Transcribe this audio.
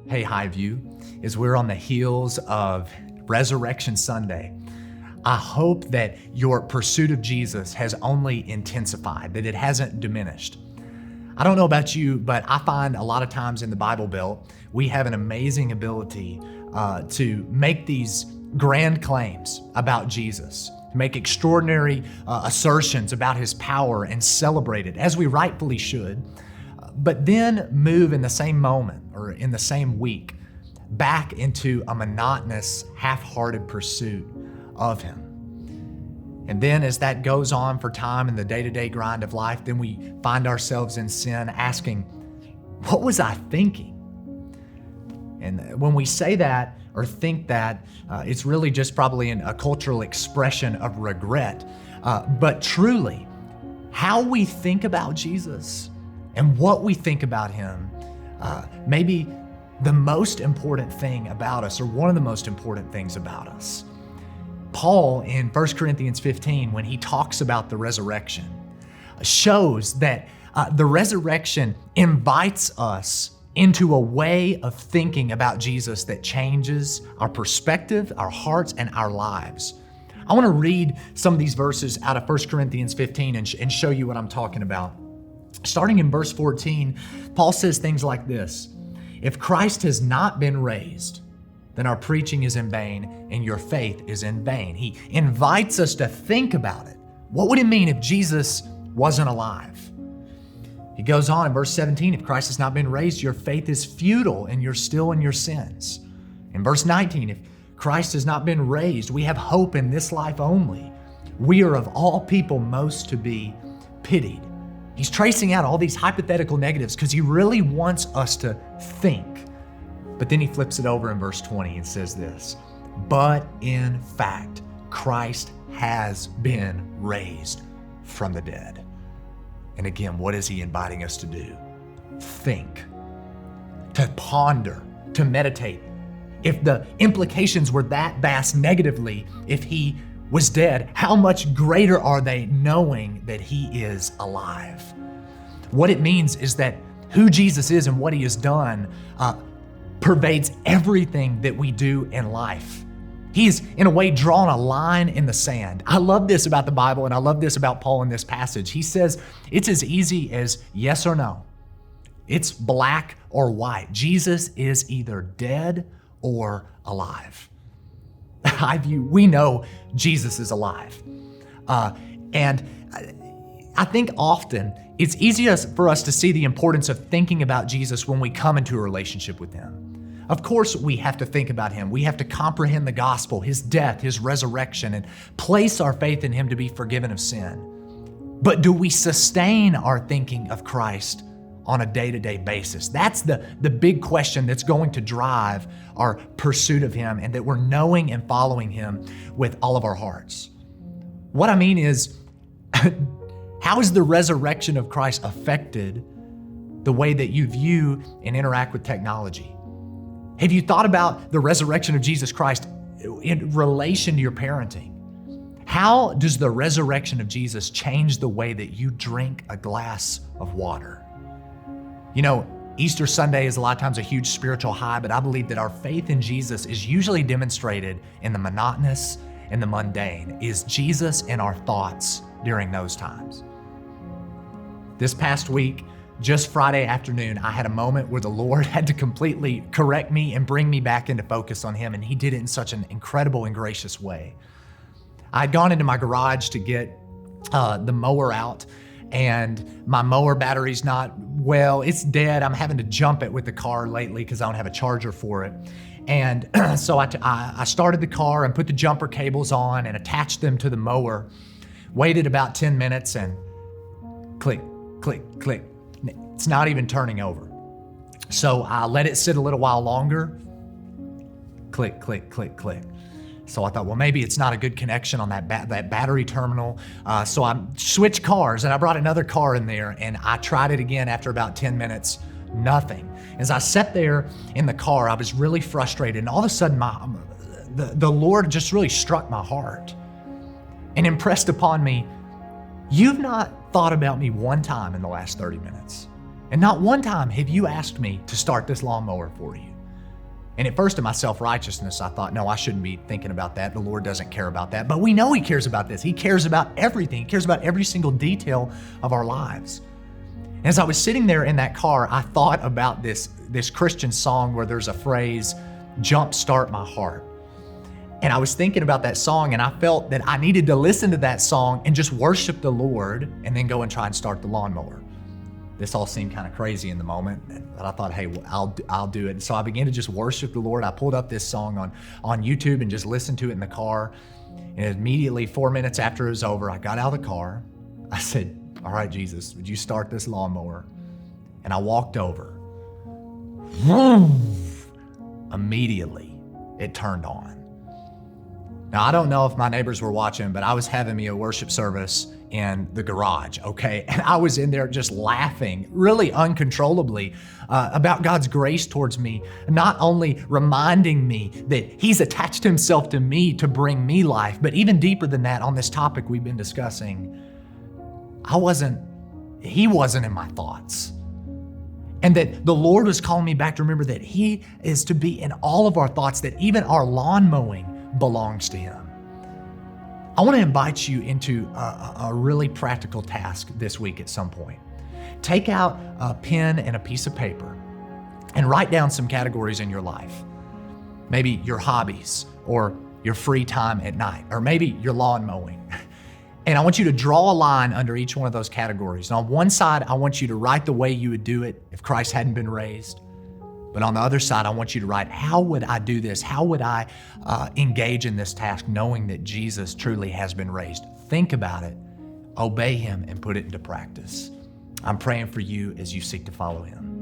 Hey, Highview, as we're on the heels of Resurrection Sunday, I hope that your pursuit of Jesus has only intensified, that it hasn't diminished. I don't know about you, but I find a lot of times in the Bible Belt, we have an amazing ability to make these grand claims about Jesus, to make extraordinary assertions about his power and celebrate it, as we rightfully should, but then move in the same moment or in the same week back into a monotonous, half-hearted pursuit of him. And then as that goes on for time in the day-to-day grind of life, then we find ourselves in sin asking, what was I thinking? And when we say that or think that, it's really just probably a cultural expression of regret. But truly, how we think about Jesus and what we think about him may be the most important thing about us, or one of the most important things about us. Paul in 1 Corinthians 15, when he talks about the resurrection, shows that the resurrection invites us into a way of thinking about Jesus that changes our perspective, our hearts, and our lives. I want to read some of these verses out of 1 Corinthians 15 and show you what I'm talking about. Starting in verse 14, Paul says things like this: if Christ has not been raised, then our preaching is in vain and your faith is in vain. He invites us to think about it. What would it mean if Jesus wasn't alive? He goes on in verse 17, if Christ has not been raised, your faith is futile and you're still in your sins. In verse 19, if Christ has not been raised, we have hope in this life only. We are of all people most to be pitied. He's tracing out all these hypothetical negatives because he really wants us to think. But then he flips it over in verse 20 and says this: but in fact, Christ has been raised from the dead. And again, what is he inviting us to do? Think, to ponder, to meditate. If the implications were that vast negatively, if he was dead, how much greater are they knowing that he is alive? What it means is that who Jesus is and what he has done pervades everything that we do in life. He's, in a way, drawn a line in the sand. I love this about the Bible, and I love this about Paul in this passage. He says it's as easy as yes or no. It's black or white. Jesus is either dead or alive. We know Jesus is alive. And I think often it's easier for us to see the importance of thinking about Jesus when we come into a relationship with him. Of course, we have to think about him. We have to comprehend the gospel, his death, his resurrection, and place our faith in him to be forgiven of sin. But do we sustain our thinking of Christ on a day-to-day basis? That's the big question that's going to drive our pursuit of him, and that we're knowing and following him with all of our hearts. What I mean is, how has the resurrection of Christ affected the way that you view and interact with technology? Have you thought about the resurrection of Jesus Christ in relation to your parenting? How does the resurrection of Jesus change the way that you drink a glass of water? You know, Easter Sunday is a lot of times a huge spiritual high, but I believe that our faith in Jesus is usually demonstrated in the monotonous and the mundane. Is Jesus in our thoughts during those times? This past week, just Friday afternoon, I had a moment where the Lord had to completely correct me and bring me back into focus on him, and he did it in such an incredible and gracious way. I'd gone into my garage to get the mower out, and my mower battery's it's dead. I'm having to jump it with the car lately because I don't have a charger for it. And so I started the car and put the jumper cables on and attached them to the mower, waited about 10 minutes, and click, click, click. It's not even turning over. So I let it sit a little while longer. Click, click, click, click. So I thought, well, maybe it's not a good connection on that battery terminal. So I switched cars, and I brought another car in there, and I tried it again after about 10 minutes. Nothing. As I sat there in the car, I was really frustrated, and all of a sudden the Lord just really struck my heart and impressed upon me, you've not thought about me one time in the last 30 minutes. And not one time have you asked me to start this lawnmower for you. And at first in my self-righteousness, I thought, no, I shouldn't be thinking about that. The Lord doesn't care about that. But we know He cares about this. He cares about everything. He cares about every single detail of our lives. And as I was sitting there in that car, I thought about this Christian song where there's a phrase, jumpstart my heart. And I was thinking about that song, and I felt that I needed to listen to that song and just worship the Lord and then go and try and start the lawnmower. This all seemed kind of crazy in the moment, but I thought, hey, well, I'll do it. And so I began to just worship the Lord. I pulled up this song on YouTube and just listened to it in the car. And immediately, 4 minutes after it was over, I got out of the car. I said, all right, Jesus, would you start this lawnmower? And I walked over. Immediately, it turned on. Now, I don't know if my neighbors were watching, but I was having me a worship service in the garage, okay? And I was in there just laughing, really uncontrollably, about God's grace towards me, not only reminding me that He's attached Himself to me to bring me life, but even deeper than that, on this topic we've been discussing, He wasn't in my thoughts. And that the Lord was calling me back to remember that He is to be in all of our thoughts, that even our lawn mowing belongs to Him. I want to invite you into a really practical task this week at some point. Take out a pen and a piece of paper and write down some categories in your life. Maybe your hobbies, or your free time at night, or maybe your lawn mowing. And I want you to draw a line under each one of those categories. And on one side, I want you to write the way you would do it if Christ hadn't been raised. But on the other side, I want you to write, how would I do this? How would I engage in this task knowing that Jesus truly has been raised? Think about it, obey Him, and put it into practice. I'm praying for you as you seek to follow Him.